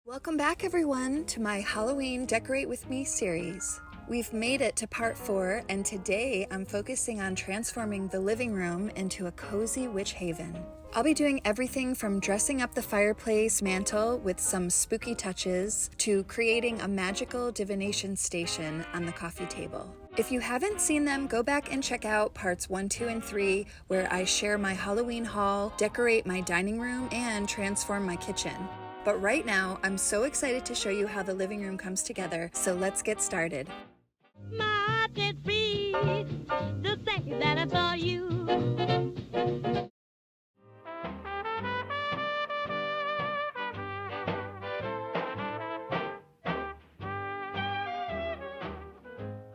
Welcome back everyone to my Halloween Decorate With Me series. We've made it to part 4 and today I'm focusing on transforming the living room into a cozy witch haven. I'll be doing everything from dressing up the fireplace mantle with some spooky touches to creating a magical divination station on the coffee table. If you haven't seen them, go back and check out parts 1, 2, and 3 where I share my Halloween haul, decorate my dining room, and transform my kitchen. But right now, I'm so excited to show you how the living room comes together, so let's get started. My heart is free to say that I saw you.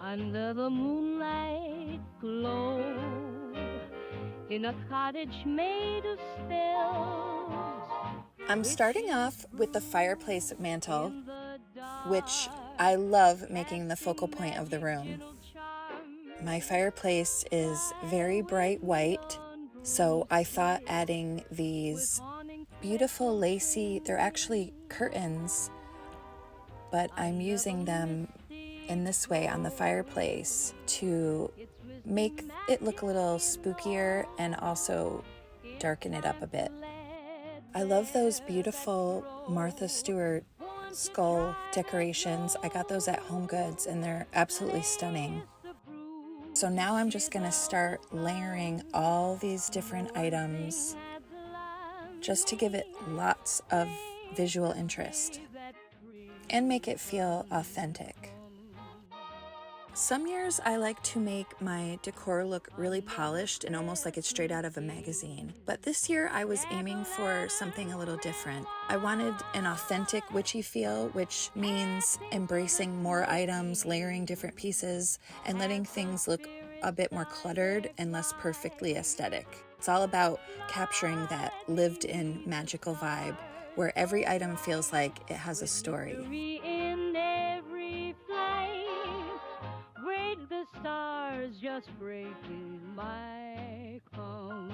Under the moonlight glow, in a cottage made of spells. I'm starting off with the fireplace mantle, which I love making the focal point of the room. My fireplace is very bright white, so I thought adding these beautiful lacy, they're actually curtains, but I'm using them in this way on the fireplace to make it look a little spookier and also darken it up a bit. I love those beautiful Martha Stewart skull decorations. I got those at Home Goods and they're absolutely stunning. So now I'm just going to start layering all these different items just to give it lots of visual interest and make it feel authentic. Some years I like to make my decor look really polished and almost like it's straight out of a magazine. But this year I was aiming for something a little different. I wanted an authentic witchy feel, which means embracing more items, layering different pieces, and letting things look a bit more cluttered and less perfectly aesthetic. It's all about capturing that lived-in magical vibe where every item feels like it has a story. The stars just breaking my come.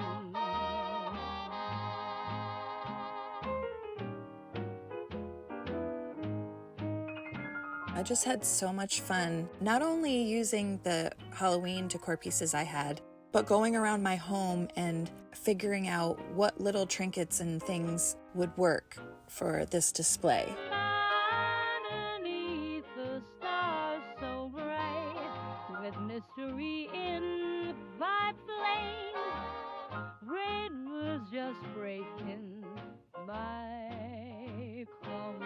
I just had so much fun, not only using the Halloween decor pieces I had, but going around my home and figuring out what little trinkets and things would work for this display. Mystery in my flame, red was just breaking my come.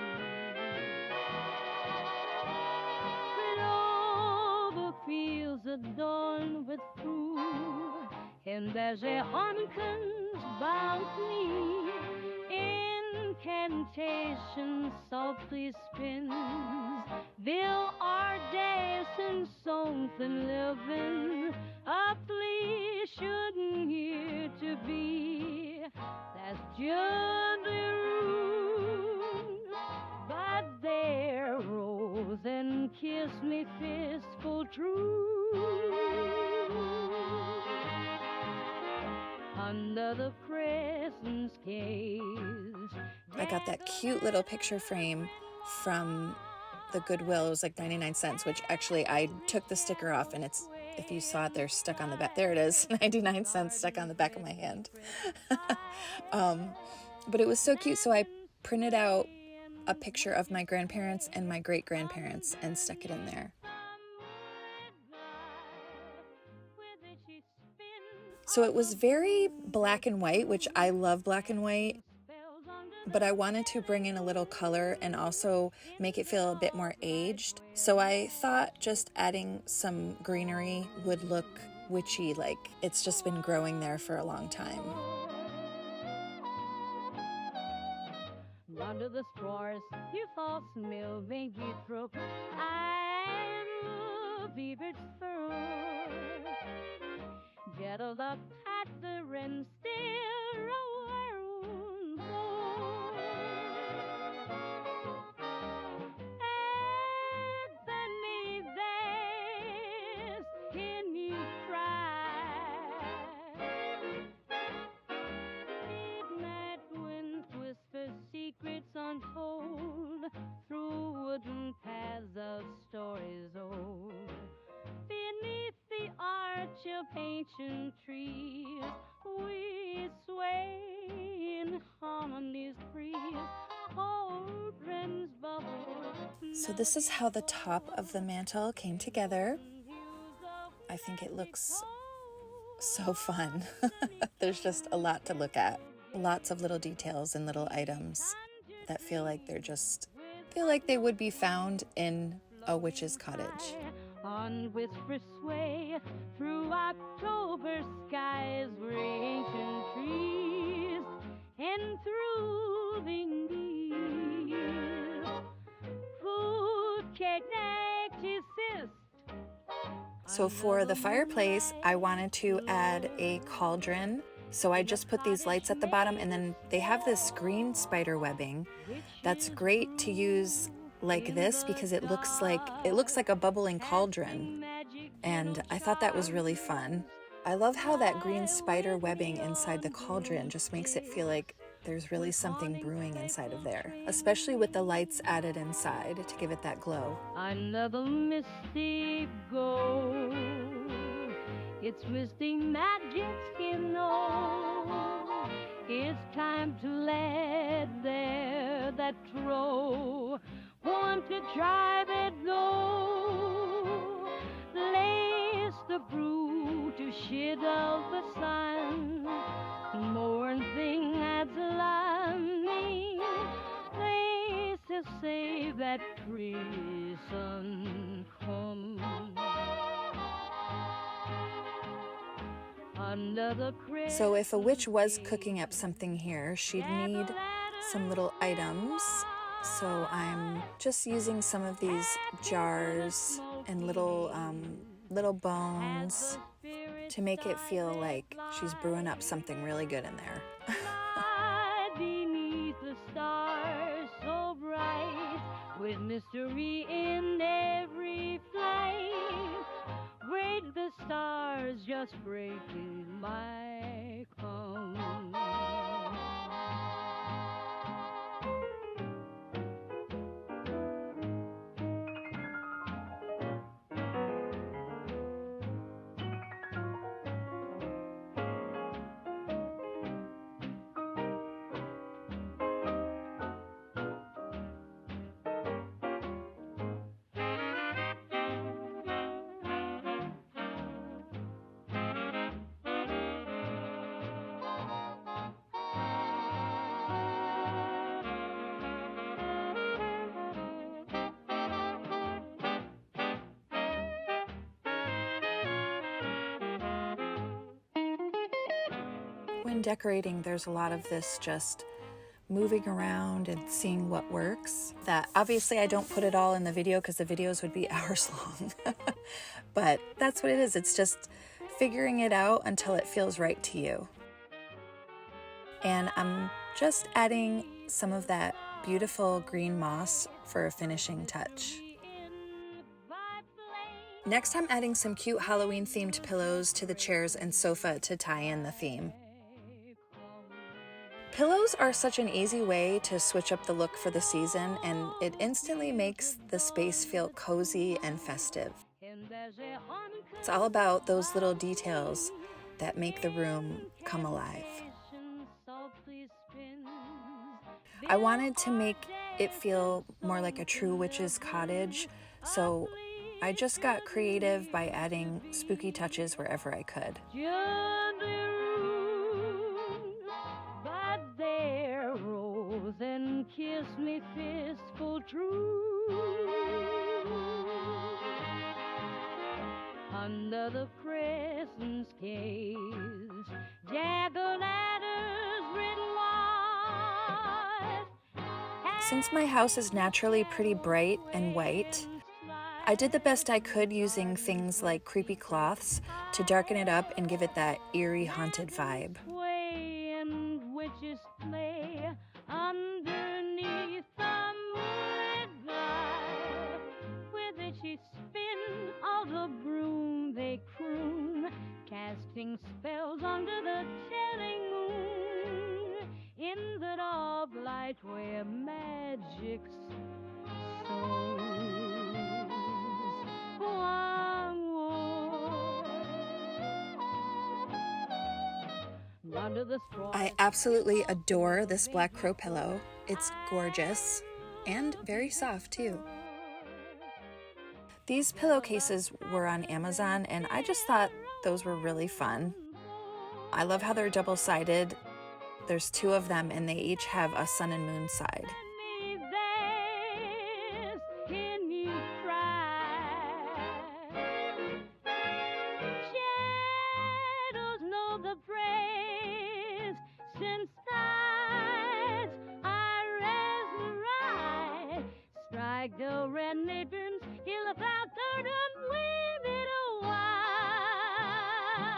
Below the fields adorned with fruit, and as a honeycombs bound me, incantation softly spins. There are days and something living, a flea shouldn't here to be. That's gently rude, but there rose and kissed me fistful true. Under the crescent's gaze, I got that cute little picture frame from the Goodwill. It was like 99 cents, which actually I took the sticker off and it's, if you saw it there stuck on the back, there it is, 99 cents stuck on the back of my hand. But it was so cute, so I printed out a picture of my grandparents and my great-grandparents and stuck it in there. So it was very black and white, which I love black and white, but I wanted to bring in a little color and also make it feel a bit more aged. So I thought just adding some greenery would look witchy, like it's just been growing there for a long time. Under the stars, you fall smelling beautiful. I love beaver's fur. Jettled up at the rim, still around. And me there's in you cry. Midnight wind whispers secrets untold. of ancient trees, we sway in harmony's breeze. Cauldrons bubble. So this is how the top of the mantle came together. I think it looks so fun. There's just a lot to look at. Lots of little details and little items that feel like they would be found in a witch's cottage. On whisper sway through October skies where ancient trees and through the years food cake exist. So for the fireplace, I wanted to add a cauldron. So I just put these lights at the bottom, and then they have this green spider webbing that's great to use like this because it looks like a bubbling cauldron. And I thought that was really fun. I love how that green spider webbing inside the cauldron just makes it feel like there's really something brewing inside of there, especially with the lights added inside to give it that glow. Another mystic go. It's misty magic's skin know. It's time to let there that throw. Want to drive it low. Lace the brew to shield the sun. More thing adds alarming. Place to save that crescent come. So if a witch was cooking up something here, she'd need some little items. So I'm just using some of these jars and little bones to make it feel like she's brewing up something really good in there. Beneath the stars so bright, with mystery in every flight, break the stars, just breaking my come. When decorating, there's a lot of this just moving around and seeing what works. That obviously I don't put it all in the video because the videos would be hours long. But that's what it is. It's just figuring it out until it feels right to you. And I'm just adding some of that beautiful green moss for a finishing touch. Next, I'm adding some cute Halloween themed pillows to the chairs and sofa to tie in the theme. Pillows are such an easy way to switch up the look for the season, and it instantly makes the space feel cozy and festive. It's all about those little details that make the room come alive. I wanted to make it feel more like a true witch's cottage, so I just got creative by adding spooky touches wherever I could. And kiss me fistful true. Under the crescent's gaze, jack-o'-lanterns written wide. Since my house is naturally pretty bright and white, I did the best I could using things like creepy cloths to darken it up and give it that eerie, haunted vibe. Witches play underneath the moonlit light. With it she spin all the broom they croon, casting spells under the chilling moon, in the dark light where magic's sows. One more I absolutely adore this black crow pillow. It's gorgeous and very soft too. These pillowcases were on Amazon and I just thought those were really fun. I love how they're double-sided. There's 2 of them and they each have a sun and moon side.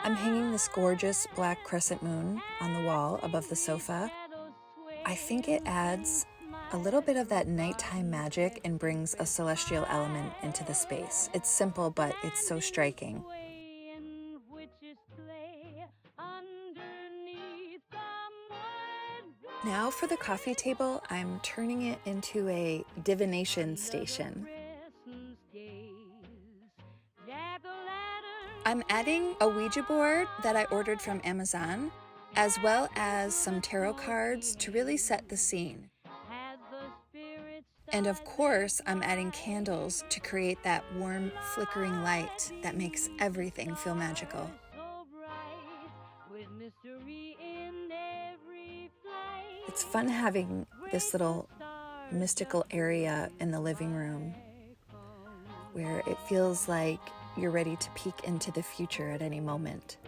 I'm hanging this gorgeous black crescent moon on the wall above the sofa. I think it adds a little bit of that nighttime magic and brings a celestial element into the space. It's simple, but it's so striking. Now for the coffee table, I'm turning it into a divination station. I'm adding a Ouija board that I ordered from Amazon, as well as some tarot cards to really set the scene. And of course, I'm adding candles to create that warm, flickering light that makes everything feel magical. It's fun having this little mystical area in the living room where it feels like you're ready to peek into the future at any moment.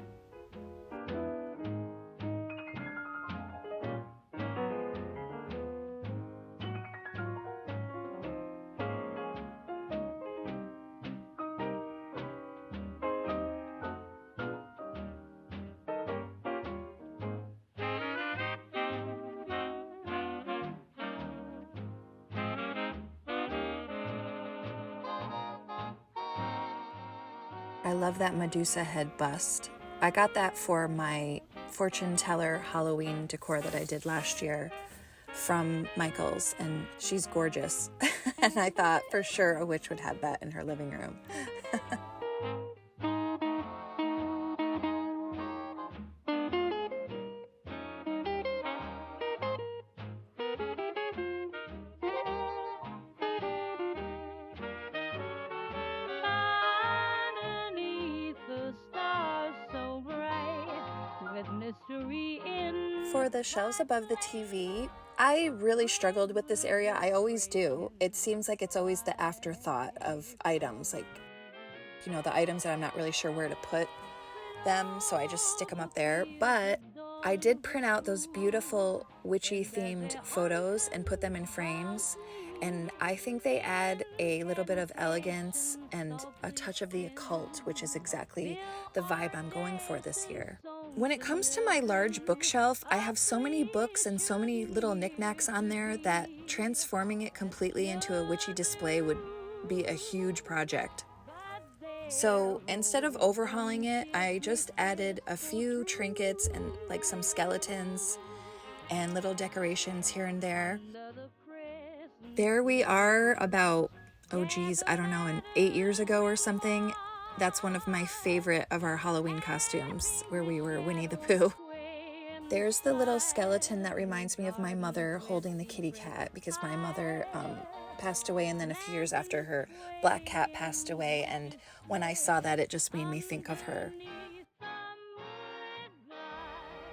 I love that Medusa head bust. I got that for my fortune teller Halloween decor that I did last year from Michael's, and she's gorgeous. And I thought for sure a witch would have that in her living room. For the shelves above the TV, I really struggled with this area. I always do. It seems like it's always the afterthought of items, like, you know, the items that I'm not really sure where to put them, so I just stick them up there. But I did print out those beautiful witchy themed photos and put them in frames, and I think they add a little bit of elegance and a touch of the occult, which is exactly the vibe I'm going for this year. When it comes to my large bookshelf, I have so many books and so many little knickknacks on there that transforming it completely into a witchy display would be a huge project. So instead of overhauling it, I just added a few trinkets and like some skeletons and little decorations here and there. There we are about, I don't know, 8 years ago or something. That's one of my favorite of our Halloween costumes, where we were Winnie the Pooh. There's the little skeleton that reminds me of my mother holding the kitty cat, because my mother passed away, and then a few years after, her black cat passed away, and when I saw that, it just made me think of her.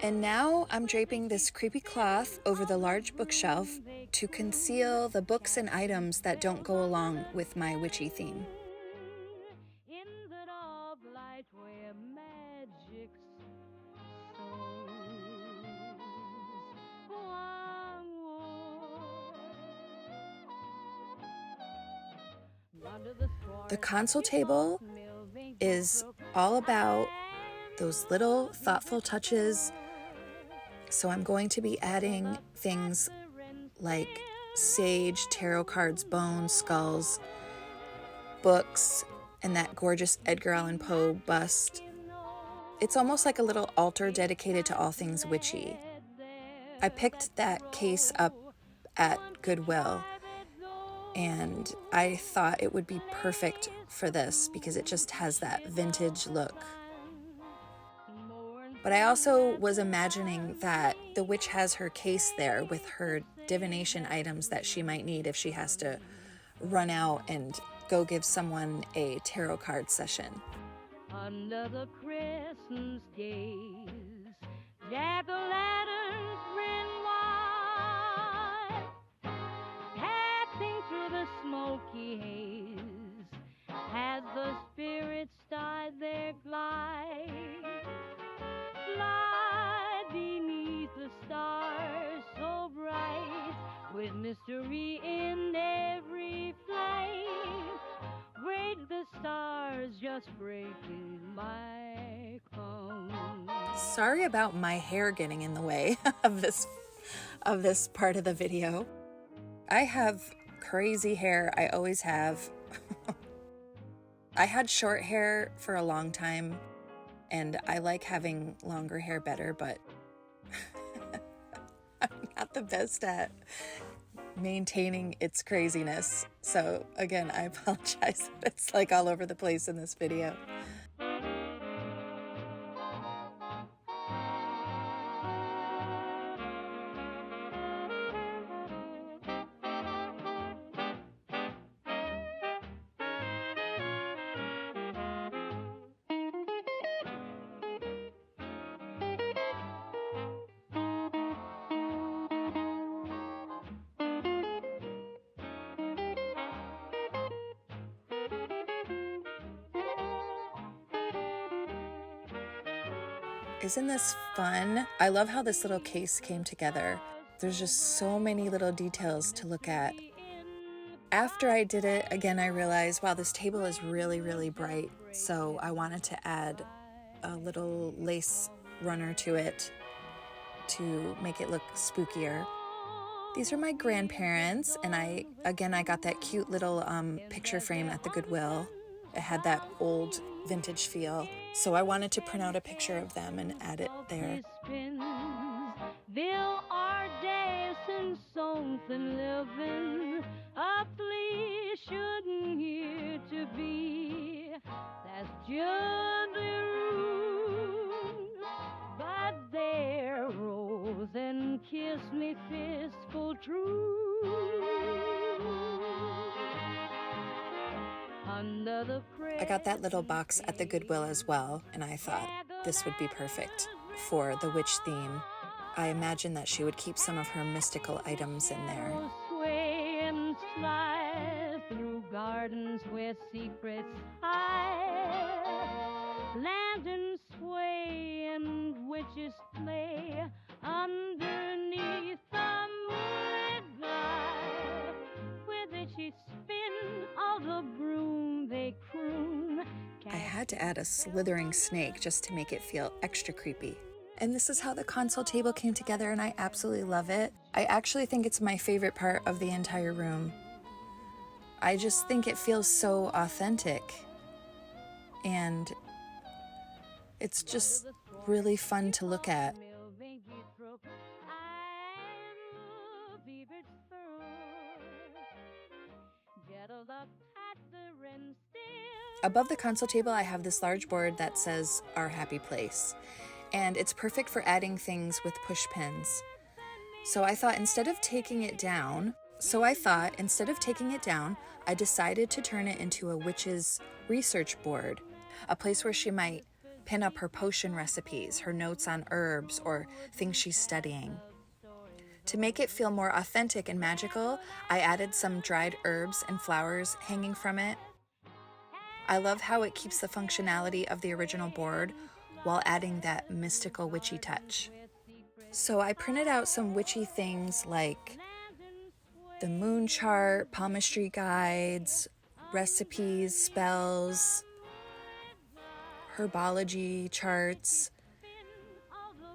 And now I'm draping this creepy cloth over the large bookshelf to conceal the books and items that don't go along with my witchy theme. The console table is all about those little thoughtful touches. So I'm going to be adding things like sage, tarot cards, bones, skulls, books, and that gorgeous Edgar Allan Poe bust. It's almost like a little altar dedicated to all things witchy. I picked that case up at Goodwill, and I thought it would be perfect for this because it just has that vintage look. But I also was imagining that the witch has her case there with her divination items that she might need if she has to run out and go give someone a tarot card session. Under the crescent's gaze, jack-o'-lanterns grin wide, passing through the smoky haze, as the spirits start their glide. Fly beneath the stars so bright, with mystery in every flight. Break the stars, just breaking my come. Sorry about my hair getting in the way of this part of the video. I have crazy hair. I always have. I had short hair for a long time, and I like having longer hair better, but I'm not the best at maintaining its craziness. So again, I apologize that it's like all over the place in this video. Isn't this fun? I love how this little case came together. There's just so many little details to look at. After I did it, again, I realized, wow, this table is really, really bright. So I wanted to add a little lace runner to it to make it look spookier. These are my grandparents, and I got that cute little picture frame at the Goodwill. It had that old vintage feel. So I wanted to print out a picture of them and add it there. There are days and something living, a flea shouldn't here to be. That's gently rude, but there rose and kissed me fistful true. I got that little box at the Goodwill as well, and I thought this would be perfect for the witch theme. I imagined that she would keep some of her mystical items in there. Sway and slide through gardens where secrets hide. Lanterns sway and witches play underneath the moonlit light. With it she spin all the broom they croon. I had to add a slithering snake just to make it feel extra creepy. And this is how the console table came together, and I absolutely love it. I actually think it's my favorite part of the entire room. I just think it feels so authentic. And it's just really fun to look at. Above the console table, I have this large board that says Our Happy Place. And it's perfect for adding things with push pins. So I thought instead of taking it down, I decided to turn it into a witch's research board, a place where she might pin up her potion recipes, her notes on herbs, or things she's studying. To make it feel more authentic and magical, I added some dried herbs and flowers hanging from it. I love how it keeps the functionality of the original board while adding that mystical witchy touch. So I printed out some witchy things like the moon chart, palmistry guides, recipes, spells, herbology charts,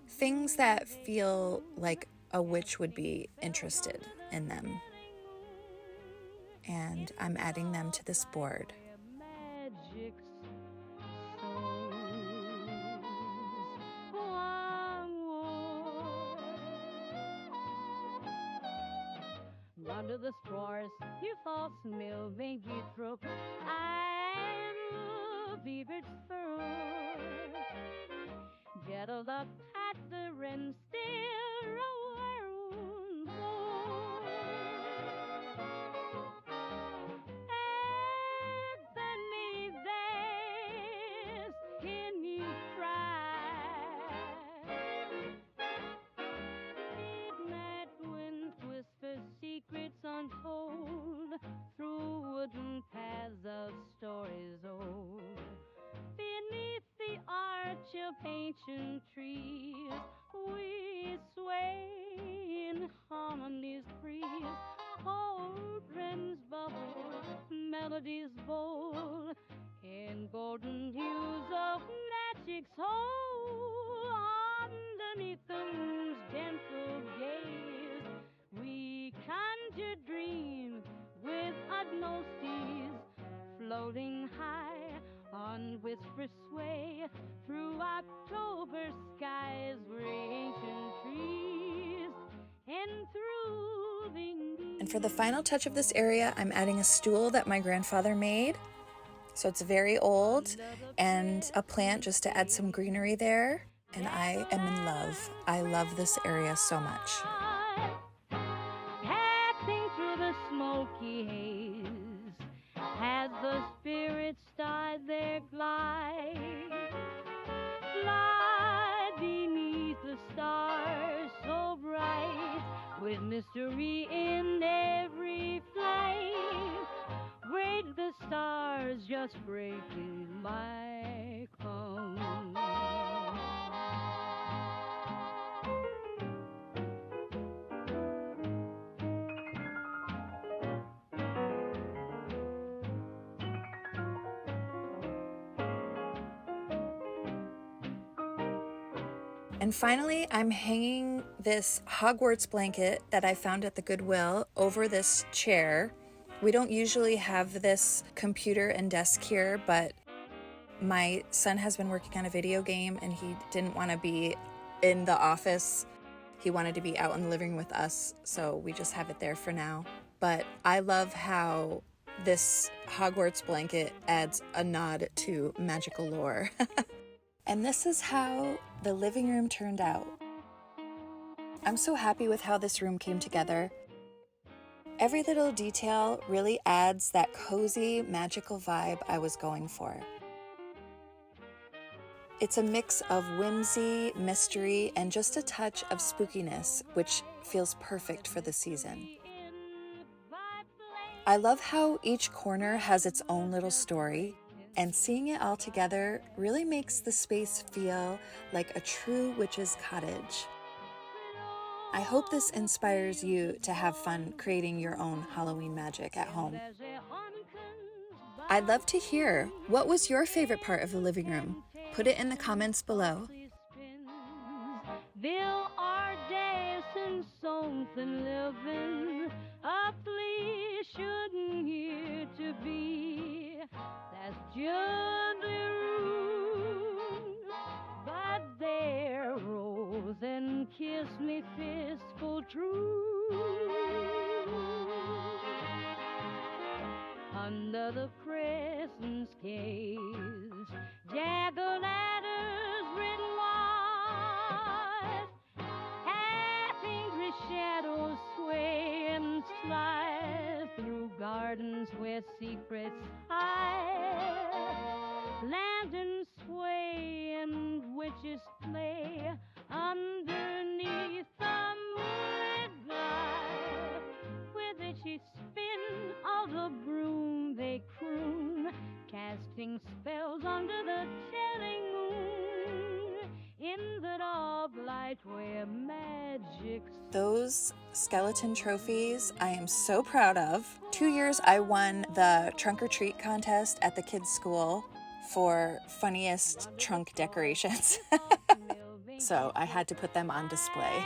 things that feel like a witch would be interested in them. And I'm adding them to this board. Under the stars, you false milving you throat. I love fever's fur. Gentle the patter and still a wound more. Anthony, there's in you cry. Midnight wind whispers secrets untold through wooden paths of stories old. Beneath the arch of ancient trees, we sway in harmony's breeze. Cauldrons bubble, melodies bold, in golden hues of magic soul. Underneath the moon's gentle gaze, we conjure dreams with utmost ease, floating high on whisper sway through October skies where ancient trees and through the And for the final touch of this area, I'm adding a stool that my grandfather made. So it's very old, and a plant just to add some greenery there. And I am in love. I love this area so much. passing through the smoky haze as the spirits start their glide. Fly beneath the stars so bright, with mystery in every flight. Wait, the stars just breaking my come. And finally, I'm hanging this Hogwarts blanket that I found at the Goodwill over this chair. We don't usually have this computer and desk here, but my son has been working on a video game and he didn't want to be in the office. He wanted to be out in the living room with us, so we just have it there for now. But I love how this Hogwarts blanket adds a nod to magical lore. And this is how the living room turned out. I'm so happy with how this room came together. Every little detail really adds that cozy, magical vibe I was going for. It's a mix of whimsy, mystery, and just a touch of spookiness, which feels perfect for the season. I love how each corner has its own little story, and seeing it all together really makes the space feel like a true witch's cottage. I hope this inspires you to have fun creating your own Halloween magic at home. I'd love to hear, what was your favorite part of the living room? Put it in the comments below. There are days and something living, a flea shouldn't here to be. That's gently rude, but there rose and kissed me fistful true. Under the crescent's gaze, jagged ladders written wide, half angry shadows sway and slide through gardens where secrets hide. Lanterns sway and witches play underneath the moonlit light. With it she spin all the broom they croon, casting spells under the chilling moon, in the dark light where magic. Those skeleton trophies I am so proud of. 2 years I won the trunk or treat contest at the kids' school for funniest trunk decorations. So I had to put them on display.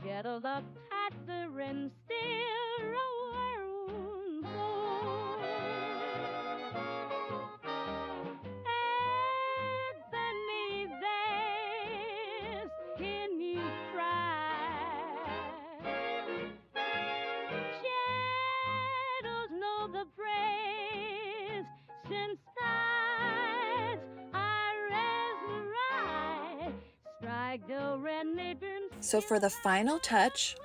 Gentle the patter and still a wound more. Anthony, there's in you cry. Shadows know the praise since time So for the final touch,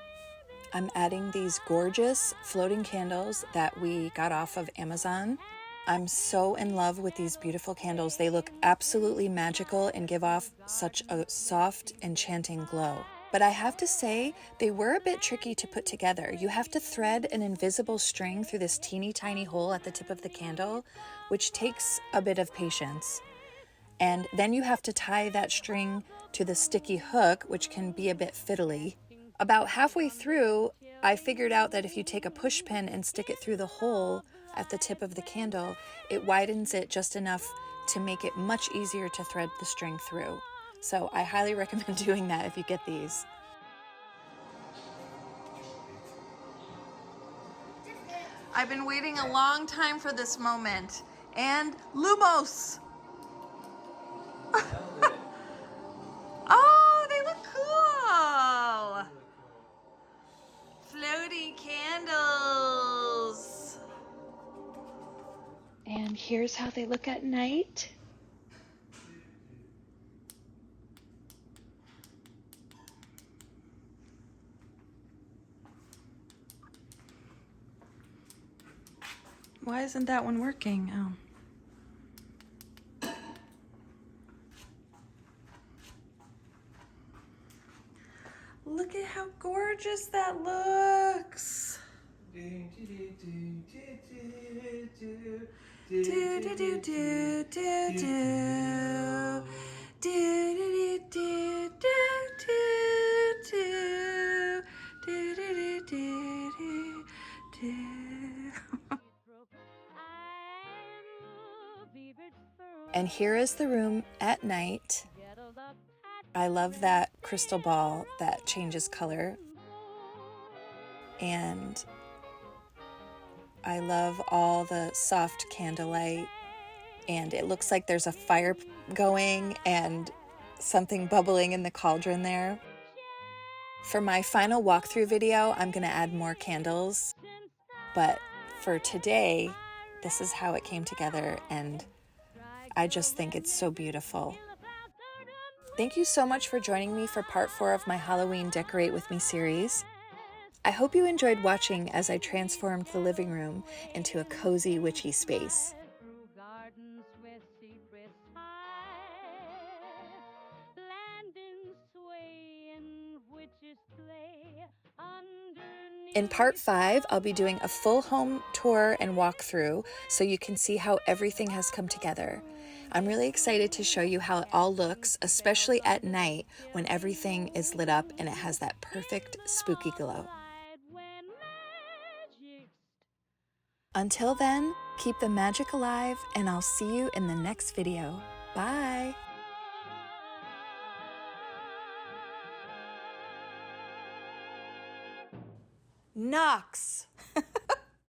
I'm adding these gorgeous floating candles that we got off of Amazon. I'm so in love with these beautiful candles. They look absolutely magical and give off such a soft, enchanting glow. But I have to say, they were a bit tricky to put together. You have to thread an invisible string through this teeny tiny hole at the tip of the candle, which takes a bit of patience. And then you have to tie that string to the sticky hook, which can be a bit fiddly. About halfway through, I figured out that if you take a push pin and stick it through the hole at the tip of the candle, it widens it just enough to make it much easier to thread the string through. So I highly recommend doing that if you get these. I've been waiting a long time for this moment. And Lumos! Oh, they look cool! Floaty candles. And here's how they look at night. Why isn't that one working? Oh. Look at how gorgeous that looks. And here is the room at night. I love that crystal ball that changes color. And I love all the soft candlelight. And it looks like there's a fire going and something bubbling in the cauldron there. For my final walkthrough video, I'm going to add more candles. But for today, this is how it came together, and I just think it's so beautiful. Thank you so much for joining me for part 4 of my Halloween Decorate With Me series. I hope you enjoyed watching as I transformed the living room into a cozy, witchy space. In part 5, I'll be doing a full home tour and walkthrough so you can see how everything has come together. I'm really excited to show you how it all looks, especially at night when everything is lit up and it has that perfect spooky glow. Until then, keep the magic alive, and I'll see you in the next video. Bye! Knox!